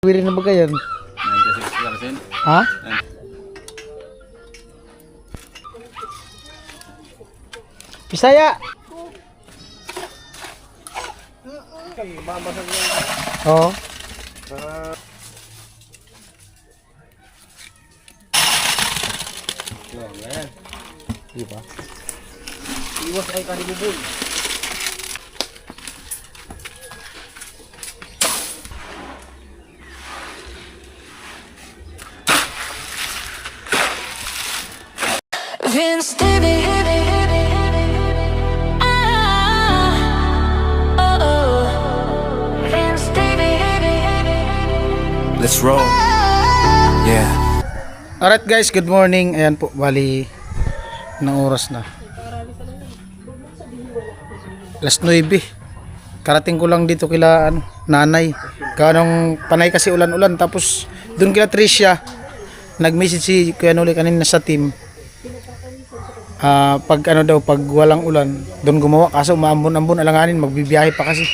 Wirin na ba yan? 96%. Ha? Bisaya! Oo. Diba? Iwas ay kanibubol. Vince Stevie. Vince Stevie. Let's roll. Yeah. Alright guys, good morning. Ayan po, bali ng oras na. Alas 9. Karating ko lang dito kila nanay. Kanong panay kasi ulan-ulan. Tapos doon kila Tricia. Nag-message si Kuya Noli kanina sa team. Pag ano daw, pag walang ulan, doon gumawa. Kaso maambon-ambon, alanganin, magbibiyahe pa kasi.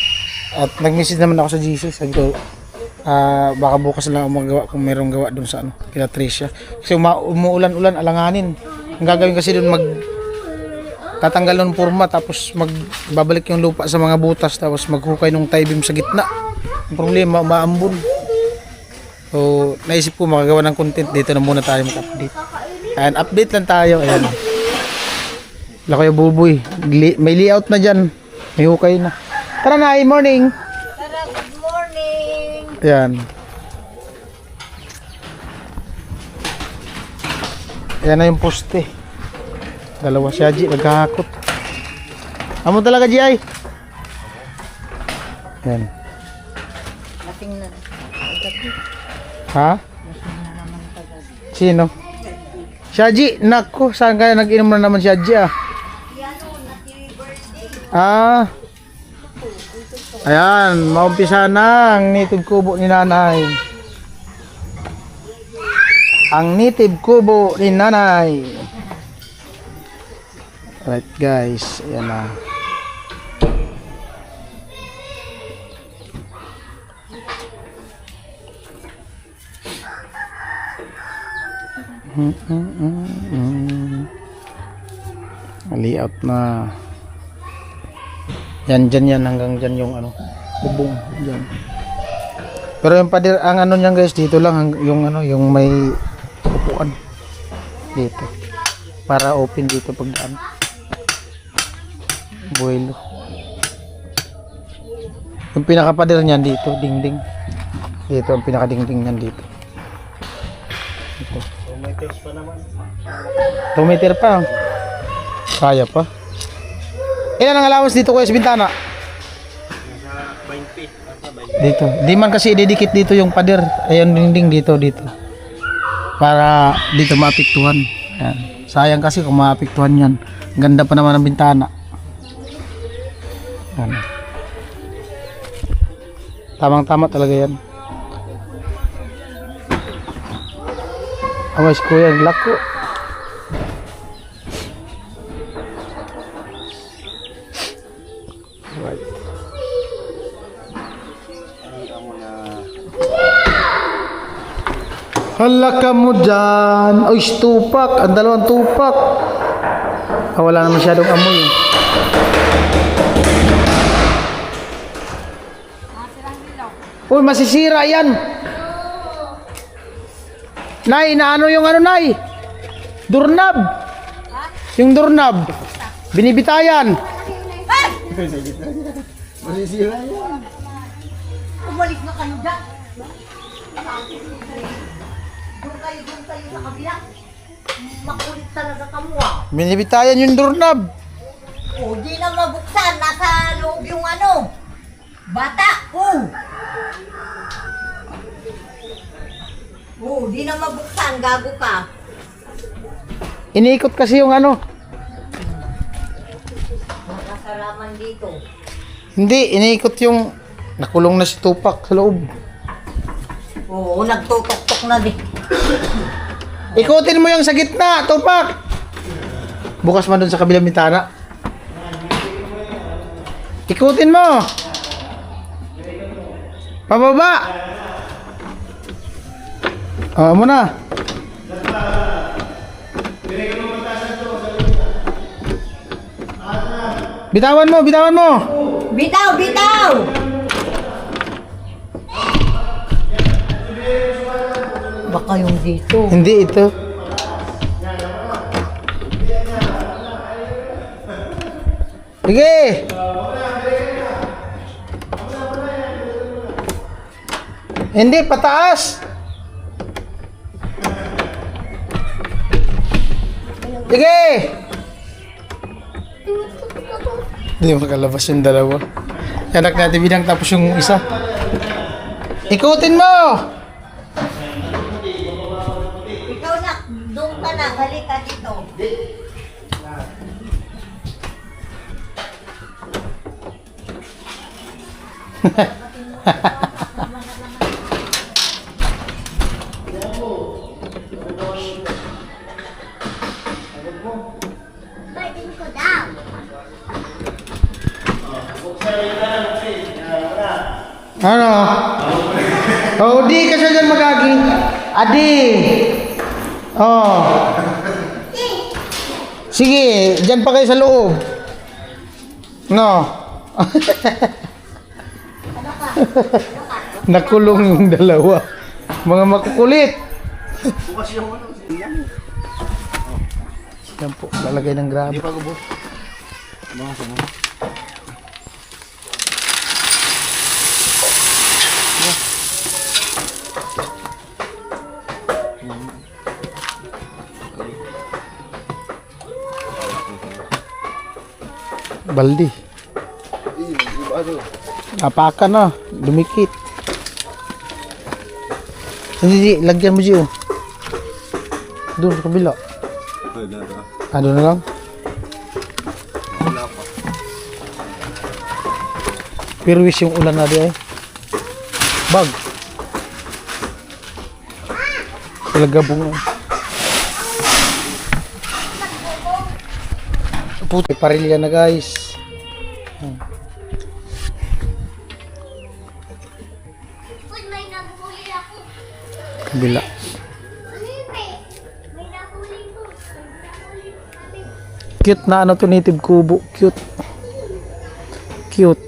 At nag-message naman ako sa GC. Sabi ko, baka bukas lang ako magawa kung mayroong gawa doon sa ano, kila Tricia. Kasi umuulan-ulan, alanganin. Ang gagawin kasi doon, tatanggal ng forma, tapos magbabalik yung lupa sa mga butas, tapos maghukay ng tie beam sa gitna. Ang problema, maambon. So, naisip ko makagawa ng content dito na muna tayo mag-update. Ayan, update lang tayo. Ayan. Wala kayo buboy. May layout na dyan. May hukay na. Tara na, morning. Tara, good morning. Ayan. Ayan na yung poste. Dalawa si Haji, nagkahakot. Amo talaga, Ji, ay. Ayan. Lasing na. Ha? Sino? Si Haji, naku, saan kaya nag-inom na naman si Haji, ah? Ah. Ayan, maumpisa na ang native kubo ni nanay. Ang native kubo ni nanay. Right guys, ayan na. Layout na. Yan, dyan hanggang dyan yung ano, bubong dyan. Pero yung pader, ang ano niyan guys, dito lang yung ano, yung may upuan dito. Para open dito pagdaan. Buwelo. Yung pinaka-pader niyan dito, dingding. Dito ang pinaka-dingding niyan dito. Ito. 2 meters pa naman. 2 meter pa. Kaya pa. Ilan ang allowance dito kuya sa bintana? 20. Dito. Di man kasi ididikit dito yung pader. Ayun dingding dito. Para dito maapektuhan. Yan. Sayang kasi kung maapektuhan yan. Ganda pa naman ang bintana. Yan. Tamang-tama talaga yan. Awas kuya, lako. Right. Hala ka mo dyan. Ay, tupak. Ang dalawang tupak. Wala na masyadong amoy. Uy, masisira yan. Nay, naano yung ano, Nay? Doorknob. Yung doorknob. Binibitayan. Masisira yan. Umalik na kayo dyan. Doon kayo sa kabila. Makulit talaga kamuha. Binibitayan yung doorknob. O, di na mabuksan. Nasa loob yung ano. Bata. Di na mabuksan. Gago ka. Iniikot kasi yung ano. Nakasalaman dito. Hindi, iniikot yung nakulong na si Tupak sa loob. Oo, nagtutok-tok na din. Ikutin mo yung sa gitna, Tupak. Bukas man dun sa kabilang bintana. Ikutin mo. Pababa. Amo na. Bitawan mo, bitawan mo. Bitaw, bitaw! Baka yung dito. Hindi ito. Sige. Hindi, pataas. Sige. Hindi makalabas yung dalawa. Anak natin binang tapos yung isa. Ikutin mo. Ikaw na, doon ka na, balik ka dito. Ano? Oh, di ka siya dyan magagi. Adi. Oh. Sige, dyan pa kayo sa loob. No. Nakulong yung dalawa. Mga makukulit. Yan po, lalagay ng grabe. Hindi pa gubos. Mga sana. Baldi. Apakan na, dumikit. Hindi, lagyan mo siya. Doon sa kabila. Ano na lang? Pirwis yung ulan na di ay. Bag. Talaga bunga. Puti parilya na guys. Kabila. Cute na ano to, native kubo. Cute. Cute.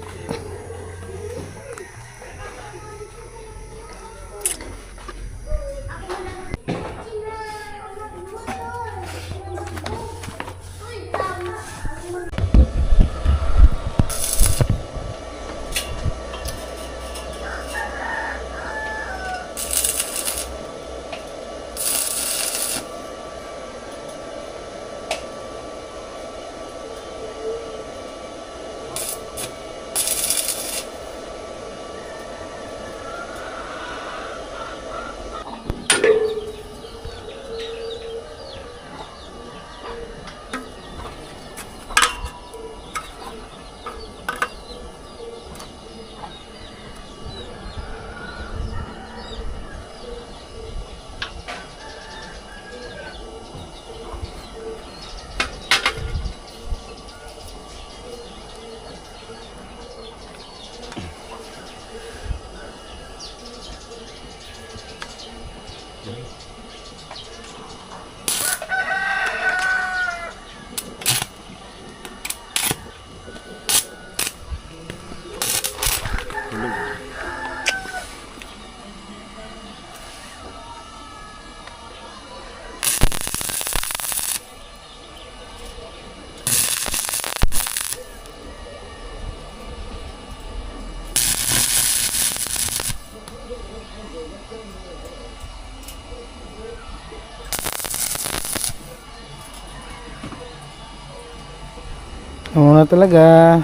Oo na talaga.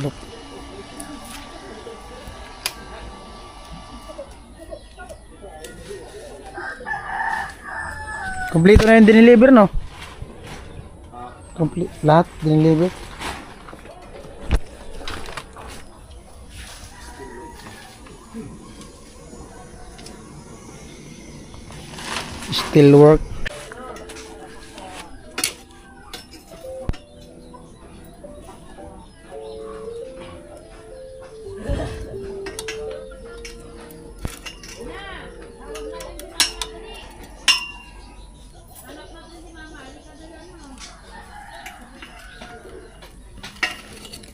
Look. Kompleto na yung diniliver, no? Complete. Lahat diniliver. Still work.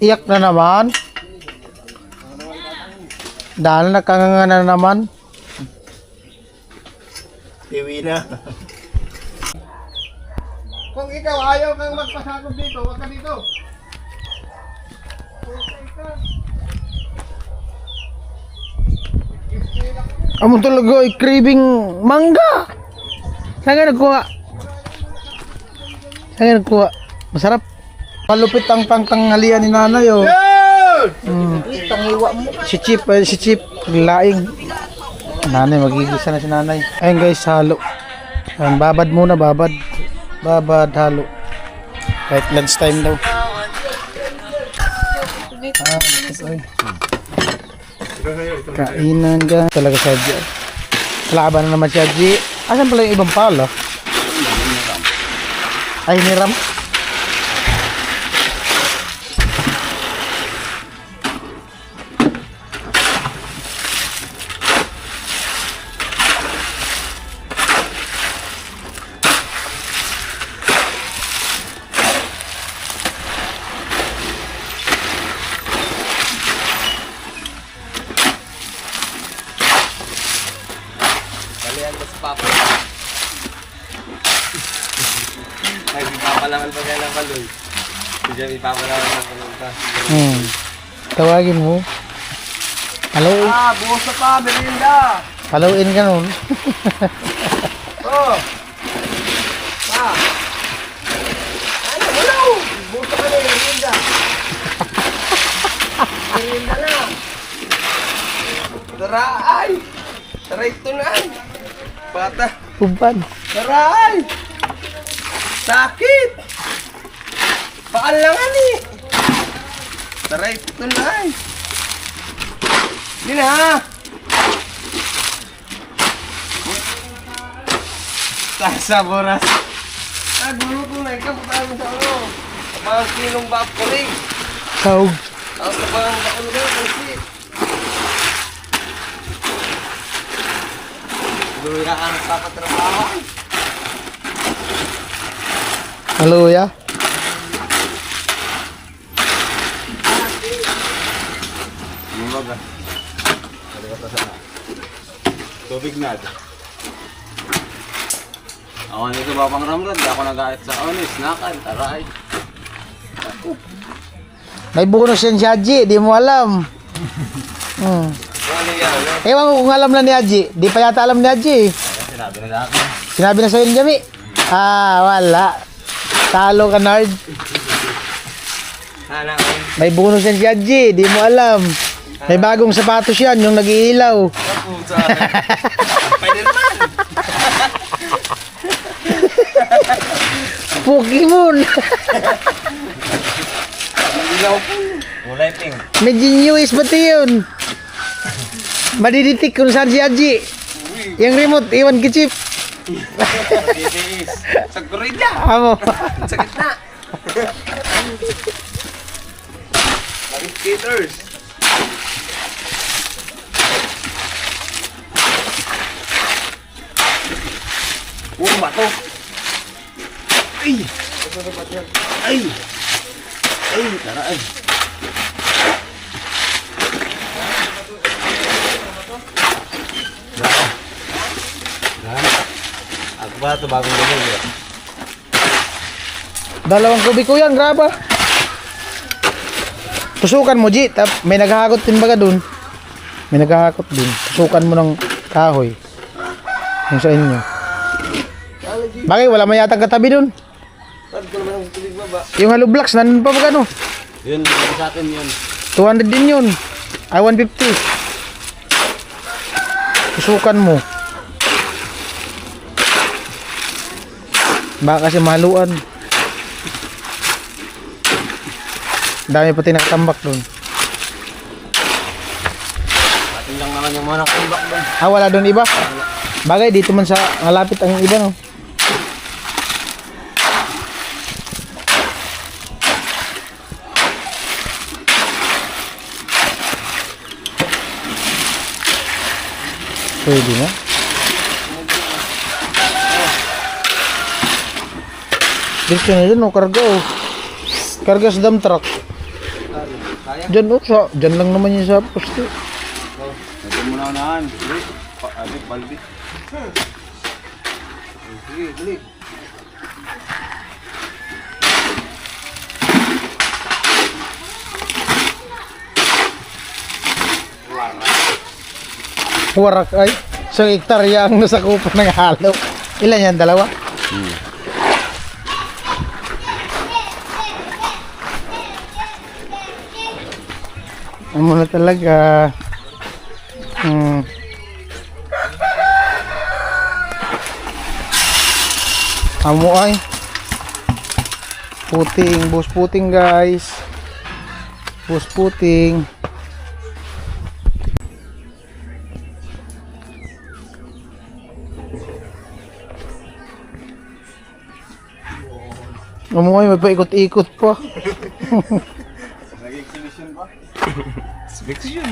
Iyak na naman. Dahil nakanganga na naman. Iwi na. Kung ikaw ayaw kang magpasakop dito, wag ka dito. Amo talaga ay craving mangga. Saan ka nagkuha? Saan ka nagkuha? Masarap. Malupit ang pangtanghalian ni nanay oh. Tangiwa mo. Si Chip, laing. Nanay, magigisa na si nanay. Ayun guys, halo. Ayun, babad muna, babad. Babad, halo. Kahit lunch time daw. Ay. Kainan ka. Talaga siya, G. Laban na naman siya, G. Asan pala yung ibang pala? Ay, niram. Ay, ipapalangan pa kaya ng kaloy. Diyan ipapalangan ng kaloy ka. Tawagin mo. Hello? Bukas na pa, merinda! Haloin ka nun. Oh! Pa! Ano, wala! Bukas na pa na, merinda! Merinda na! Taray! Taray ito na! Bata! Kumpan. Taray! Sakit! Paalangan eh! Taray ito na! Hindi na! Tasa boras! Gulo ko na ikaw, putahan mo sa ano? Kapag kilong bapuling! Saug. Tapos kapag nakulungan, kasi! Luya ang papatrabaho! Halo ya. Lumaga. Tubig na. Ako nito babang ramrad, di ako nagait sa onis, nakal, taray. May bonus yan si Haji, di mo alam. Ano yan? Ewan ko kung alam na ni Haji. Di pa yata alam ni Haji. Sinabi na ako. Sinabi na sa'yo ni Jami. Wala. Talo ka, nerd. Hanap. May bonus yan si Haji, di mo alam. May bagong sapatos yan, yung nag-iilaw. Puta. Spider-Man. Pokemon. Ilaw po. Kulay pink. Medyo newish ba yun? Madiditik kung saan si Haji. Yung remote, iwan ki Chip. DBS. Sa Korea. Amo. Sa gitna. Skaters. Puro bato. Ay! Ay! Ay! Tara ay! Ako ba ito bagong gano'n eh? Dalawang kubiko yan, graba. Tusukan mo, Ji. May naghahakot din baga dun. May naghahakot din. Tusukan mo ng kahoy. Yung sa inyo. Bagay, wala man yata katabi dun. Saan ko naman ang tubig baba? Yung hollow blocks, nandun pa ba ano? Yun, hindi sa atin yun. 200 din yun. Ay, 150. Tusukan mo. Baka kasi mahaluan. Dami pati nakatambak doon. Atin lang naman yung mga nakatambak doon. Wala doon iba. Bagay, dito man sa malapit ang iba, no? Pwede na. Dito na yun, no? Karga, oh. Karga sa dump truck. Kaya? Dyan lang naman yun sa poste. Ito muna unahan. Balbi. Sige, dali. Warak ay. So, hektarya ang nasakupan ng halo. Ilan yan? Dalawa? Ano na talaga. Amo ay. Puting. Bus puting guys. Bus puting. Amo ay. May paikot-ikot pa. Selection.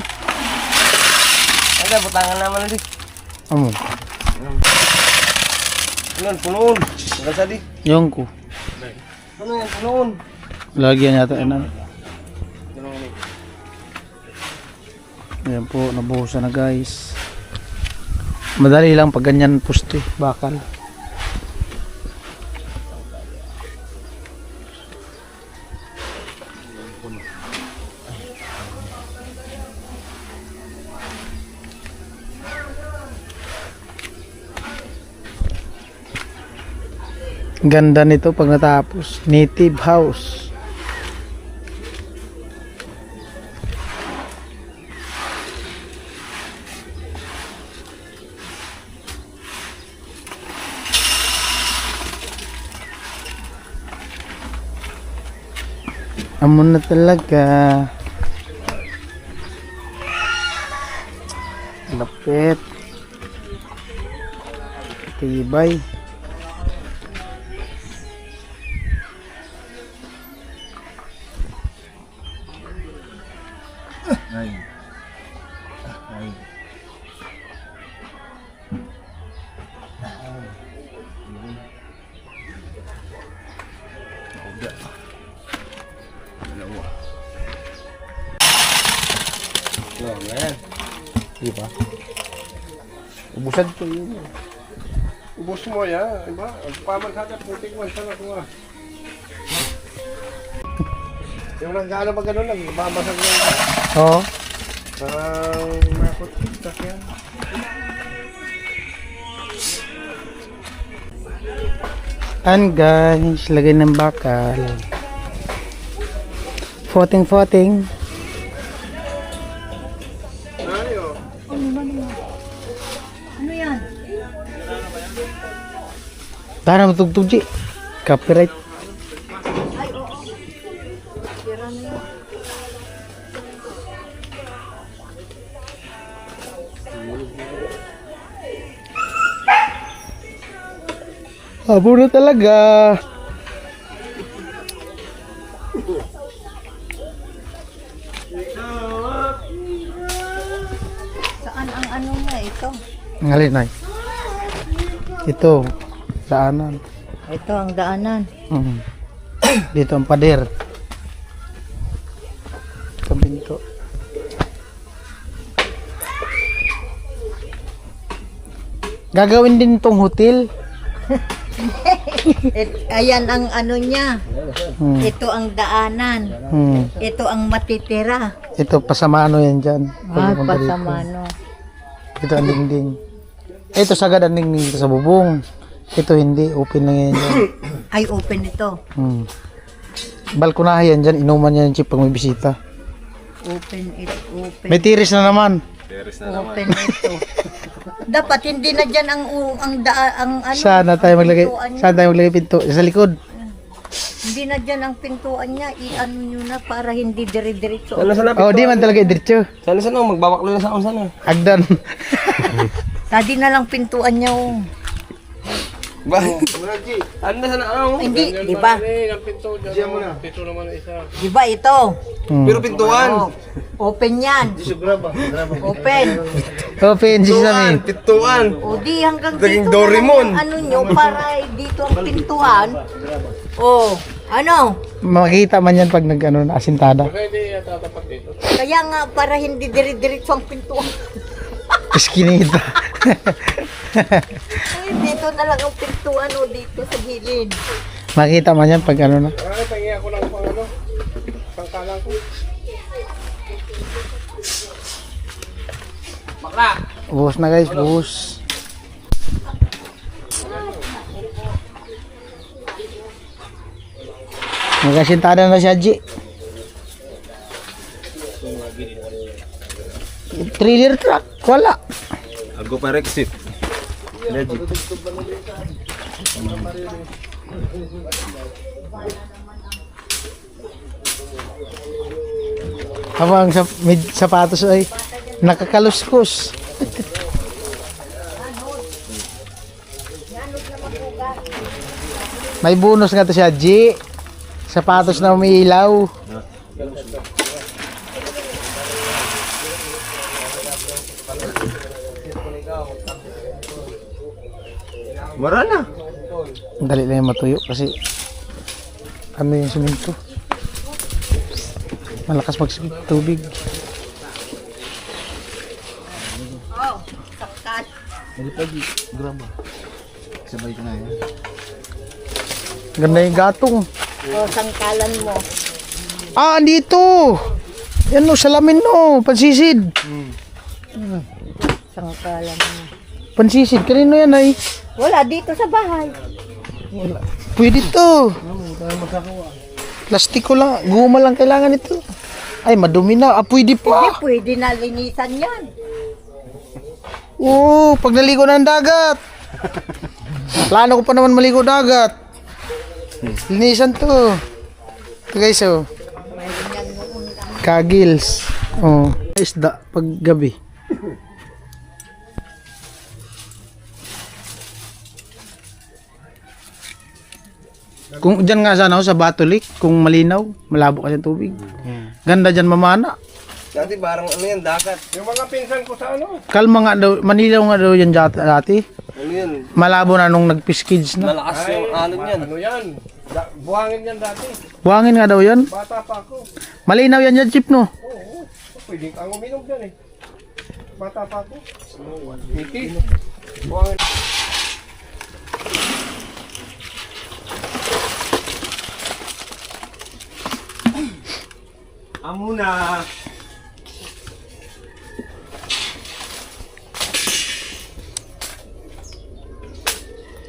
Ada, butangan naman ulit. Amo. Ano, punoon. Hanggang sa di. Yung ko. Ano yan, punoon. Lagyan yata yan. Ayan po, nabuhusan na guys. Madali lang pag ganyan poste, bakal. Ganda nito pag natapos. Native house. Amo na talaga. Lapit. Tibay. No, ngayon. Di ba? Ubusan ko yun. Ubus mo ya, iba? Ang paman sa akin, putik mo, isa na kuha. Yung nagkano ba ganun, nagbabasag na yung Oo. makot, sakyan. And guys, lagay ng bakal. Foting. Ayo. Ano yan? Tara matugtog G. Copyright. Ay, oo. Tira na yan. Abo na talaga. Saan ang ano nga ito? Ngalin ay. Ito, daanan. Ito ang daanan. Dito ang pader. Ito pinto. Gagawin din tong hotel. Ayan ang ano niya. Ito ang daanan. Ito ang matitira. Ito pasamano yan dyan. Pagpunta dito. Pasamano. Ito ang dingding. Ito sagad ang dingding dito sa bubong. Ito hindi, open lang yan dyan. Ay, open ito. Balkonahe yan dyan, inuman yan chip pag may bisita. Open it, open. May tiris na naman. Open ito. Dapat hindi na dyan ang ano. Sana tayo maglagay, pinto sa likod. Hindi na dyan ang pintuan niya. I-ano nyo na para hindi dire-diretso. Sana, Oh, di man talaga diretso. sana, magbabaklo na sa akong sana. Agdan. Tadi na lang pintuan niya. Oh. Ba? Ano na sana ako? Hindi, di ba? Diyan mo na. Di ba ito? Pero pintuan. Open yan. Open. Open, sisami. Pintuan. O di hanggang Naging dito na lang Doraemon. yung ano nyo para dito ang pintuan. Oh, Ano? Makikita man yan pag nag ano, na asintada. Kaya nga para hindi dire-diretso ang pintuan. Iskinita. Ay, dito na lang ang pintuan o dito sa gilid. Makikita man yan pag ano na. Ay, pahingi ako ng pang ano, pangkalang ko. Bakla! Buhos na guys, buhos. Nagasintada na siya, G. Trailer truck, wala. Ago pa Rexit. Legit. Habang sa sapatos ay nakakaluskos. May bonus nga to siya, G. Sapatos na umiilaw. Wala na. Dali lang yung matuyo kasi ano yung suminto. Malakas magsipit tubig. Oh, sakat. Sabay ko na yan. Ganda yung gatong. Oh, sangkalan mo. Ah, andito! Yan no, salamin no, pansisid. Sangkalan mo. Pansisid, kanino yan ay? Wala, dito sa bahay. Pwede to. Plastiko lang, guma lang kailangan ito. Ay, madumi na. Ah, pwede Hindi, pa. pwede na linisan yan. Oo, pag naligo ng dagat. Plano ko pa naman maligo dagat. Linisan to. Ito guys, oh. Kagils. Oh. Isda pag gabi. Kung dyan nga sana ako sa Batolik, kung malinaw, malabo kasi ang tubig. Ganda dyan mamana. Dati parang ano yan, dagat. Yung mga pinsan ko sa ano. Kalma nga daw, Manilaw nga daw yan dati. Ano yan? Malabo na nung nag-piskids na. Malakas yung alon yan. Ano yan? Buhangin yan dati. Buhangin nga daw yan. Bata pa ako. Malinaw yan dyan, Chip, no? Oo. Pwede kang uminom dyan eh. Bata pa ako. Titi. Buhangin. Amo na.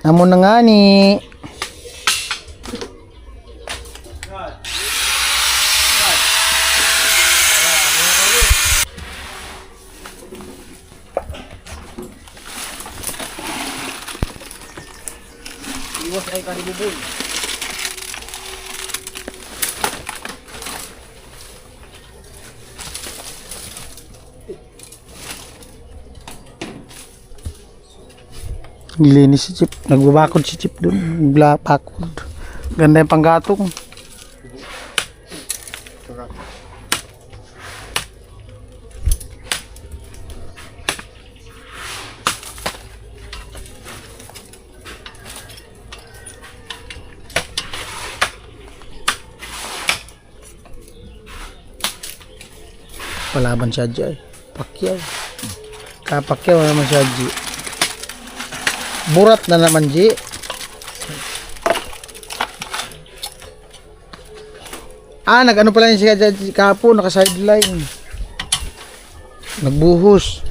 Amo na nga ni. Iwas ay kanibubog. Linis si Chip. Nagbabakod si Chip dun. Nagbabakod. Ganda yung panggatong. Palaban siya dyan. Pakyaw. Kapakyaw naman siya dyan. Burat na naman, Ji. Ah, nag-ano pala yung siya kapo, naka-sideline. Nagbuhos.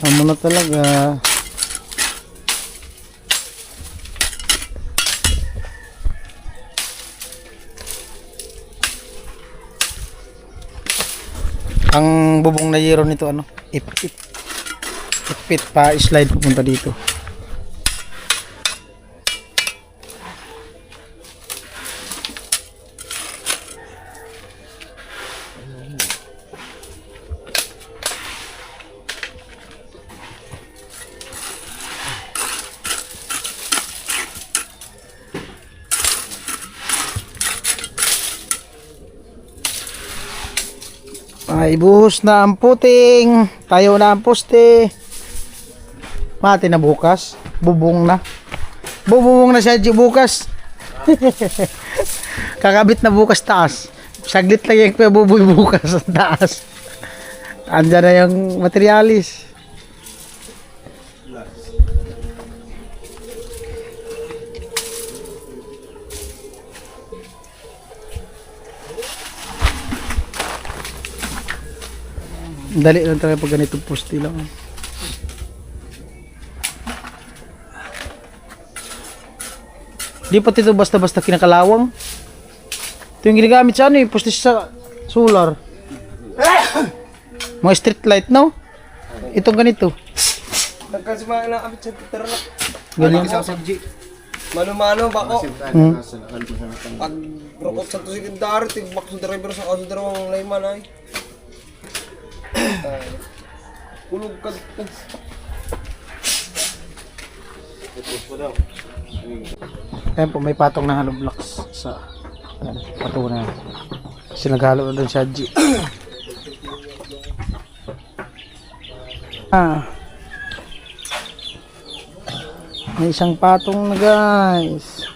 Amo na talaga. Ang bubong na yero nito ano, ipit. Ipit pa slide pupunta dito. Ay, buhos na ang puting. Tayo na ang poste. Mati na bukas. Bubong na. Bubong na siya bukas. Kakabit na bukas taas. Saglit lang yung buboy bukas sa taas. Andyan na yung materialis. Dali lang talaga pag ganito poste lang. Di pa ito basta-basta kinakalawang. Ito yung ginagamit sa ano eh, poste sa solar. Mga street light, no? Itong ganito. Nagkasama na kapit sa titira na. Ganyan. Mano-mano ba ko? Hmm. Pag rokot sa to secondary, tigbak sa driver sa kaso dalawang layman ay. Kulog ka. Ayan po, may patong na hollow blocks sa patunay. Kasi naghalo na doon sa G. May isang patong na guys.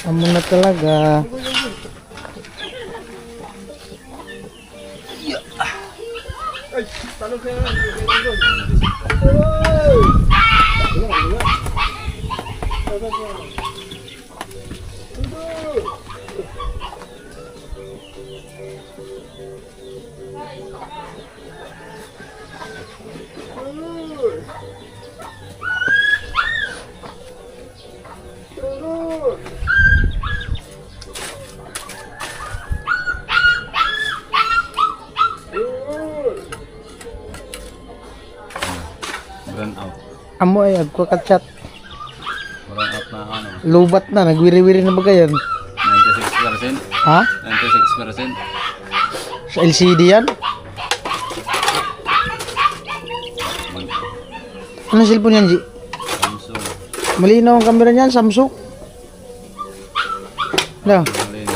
Amo na talaga. Run out. Amo ay agkakachat. Run out na ano. Lubat na, nagwiri-wiri na ba yan? 96%. Ha? 96%. Sa LCD yan? Anong cellphone yan, G? Samsung. Malinaw ang camera niyan, Samsung. No, Malino.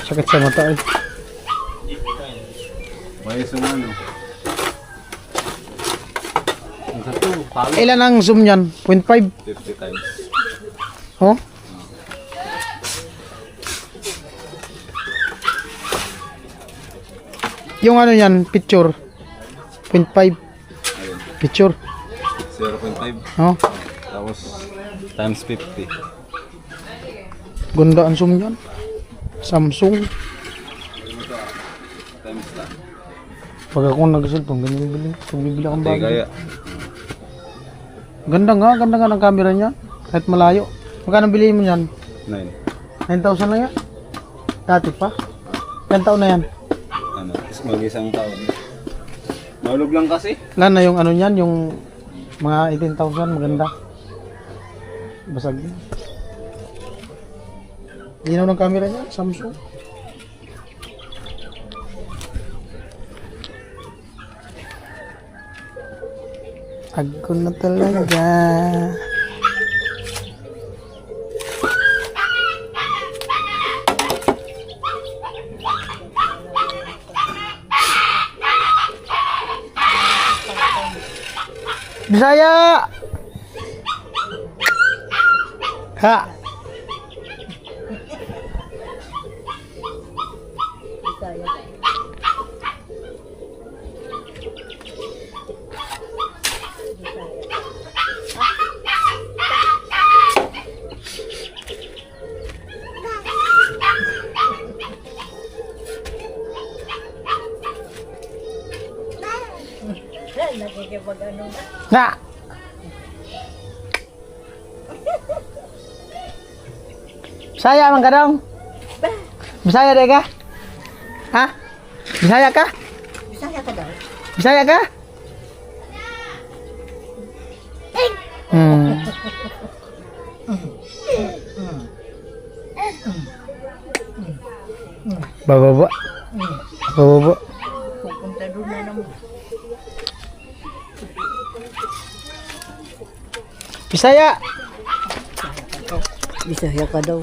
sakit sa mata eh. May isang ano. Ang sato, palo. Ilan ang zoom niyan? 0.5? 50 times. Oh? Yung ano yan, picture. 0.5 picture. 0.5. Oh? Tapos times 50. Ganda ang zoom yan. Samsung. Times lang. Pag ako nag-cellphone, ganyan bili. Pag bibili akong Hindi bago. kaya. Ganda nga ng camera niya. Kahit malayo. Magkano bilhin mo yan? 9. 9,000 lang yan? Dati pa? Ilan taon na yan? Ano? Mag-isang taon. Mahulog lang kasi. Wala na yung ano niyan, yung mga 18,000, maganda. Basag yun. Linaw ng camera niya, Samsung. Ako na talaga. Bisaya! Ha! Nakikipag-ano na. Na! Bisaya man ka daw? Bisaya deh ka? Ha? Bisaya ka? Bisaya ka daw. Bisaya ka? Hmm. Bababa. Bababa. Pupunta doon na naman. Bisaya. Bisaya ka daw.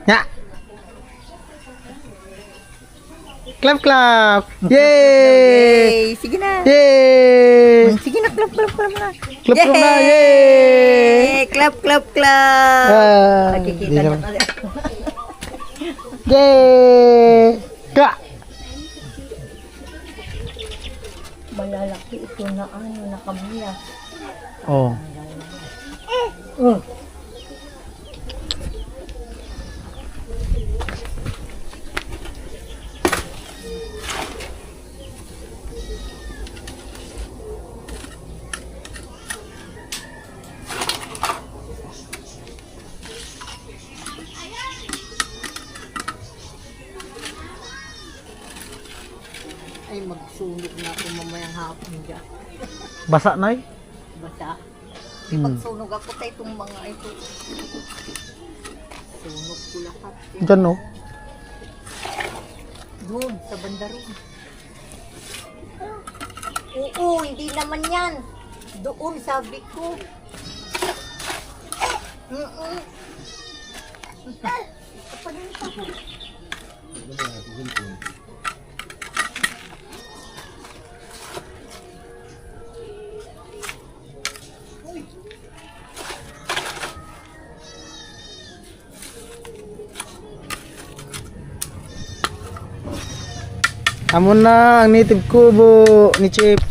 Ya. Clap clap. Yeay. Yay! Sige na. Yeay. Sige na, clap na. Clap clap na. Yeay. Clap. Nakikita Di na naman. pala. Yeay. Kak. Malalaki ito na ano, nakamiya. Oh. Ay, magsunog na ako mamayang hapon dyan. Basa na eh. Basta. Hmm. Magsunog ako sa itong mga ito. Sunog ko lahat. Diyan no. Doon, sa banda rin. Oo, hindi naman yan. Doon, sabi ko. Amo na ang native kubo ni Chip.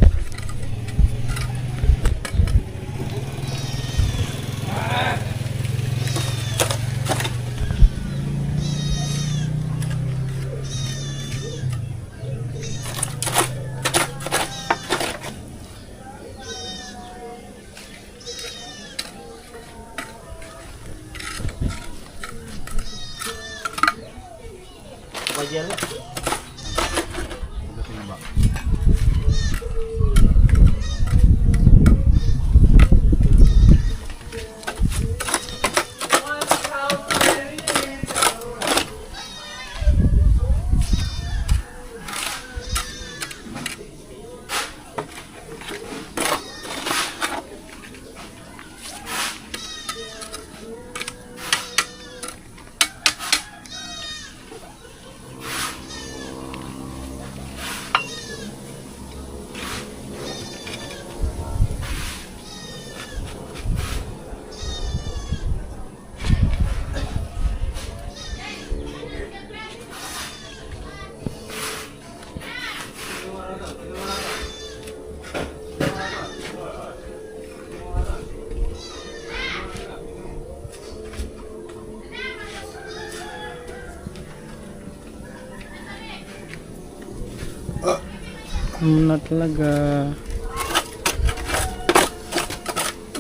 Na talaga.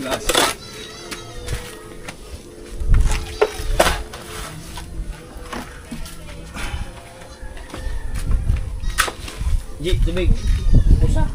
Last. Ji, tubig. Usa.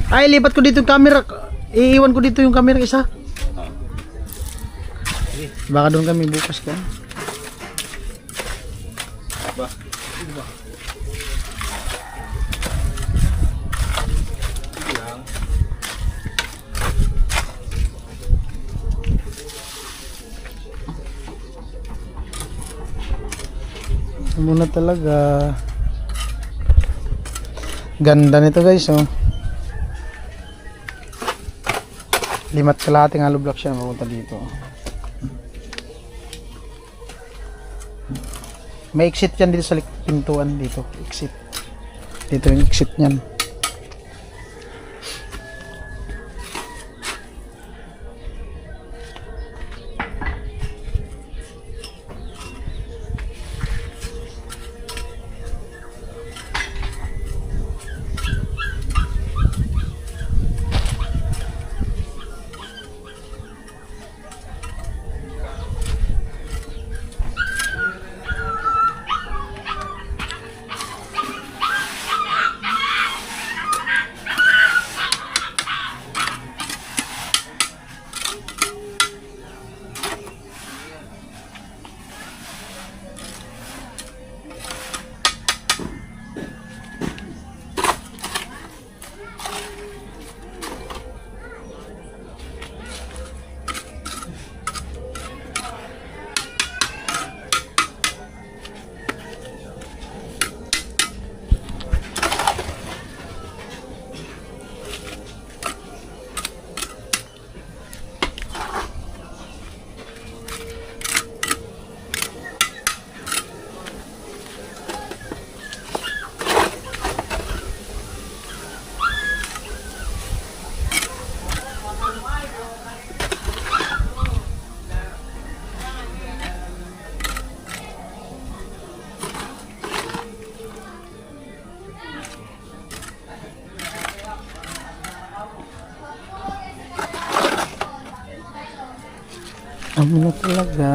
Ay, lipat ko dito yung camera. Iiwan ko dito yung camera isa. Baka doon kami bukas ka. Ba? Muna talaga. Ganda nito guys, oh. 5 kalahating hollow block siya mapunta dito. May exit yan dito sa pintuan dito. Exit. Dito yung exit niyan. Ano na talaga.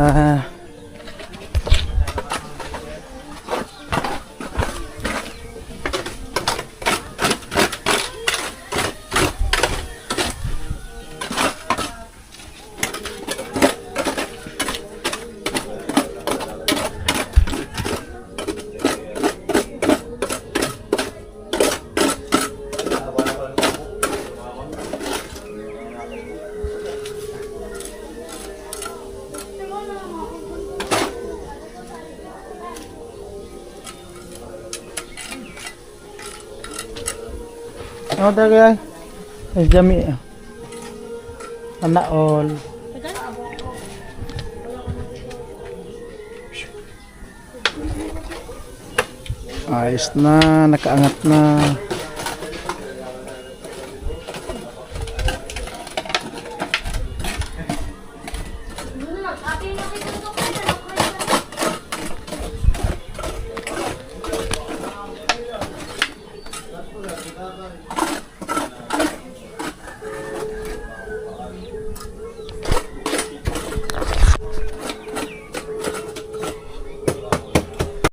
Ano talaga yan? Ay, jami. Ana all. Ayos na, nakaangat na.